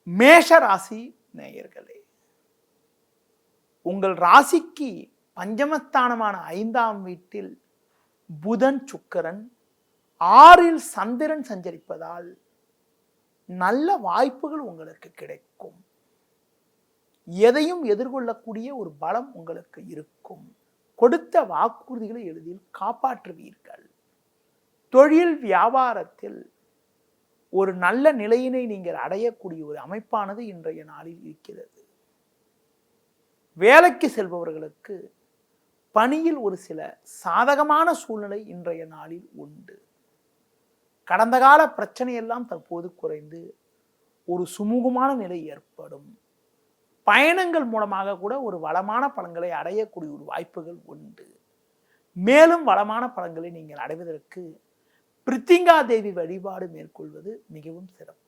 மேஷ ராசி நேயர்களே, உங்கள் ராசிக்கு பஞ்சமஸ்தானமான 5ஆம் வீட்டில் புதன் சுக்கிரன் 6ல் சந்திரன் சஞ்சரிப்பதால் நல்ல வாய்ப்புகள் உங்களுக்கு கிடைக்கும். எதையும் எதிர்கொள்ளக்கூடிய ஒரு பலம் உங்களுக்கு இருக்கும். கொடுத்த வாக்குறுதிகளை எளிதில் காப்பாற்றுவீர்கள். தொழில் வியாபாரத்தில் ஒரு நல்ல நிலையினை நீங்கள் அடையக்கூடிய ஒரு அமைப்பானது இன்றைய நாளில் இருக்கிறது. வேலைக்கு செல்பவர்களுக்கு பணியில் ஒரு சில சாதகமான சூழ்நிலை இன்றைய நாளில் உண்டு. கடந்த கால பிரச்சனையெல்லாம் தற்போது குறைந்து ஒரு சுமூகமான நிலை ஏற்படும். பயணங்கள் மூலமாக கூட ஒரு வளமான பலன்களை அடையக்கூடிய ஒரு வாய்ப்புகள் உண்டு. மேலும் வளமான பலன்களை நீங்கள் அடைவதற்கு பிரித்திங்கா தேவி வழிபாடு மேற்கொள்வது மிகவும் சிறப்பு.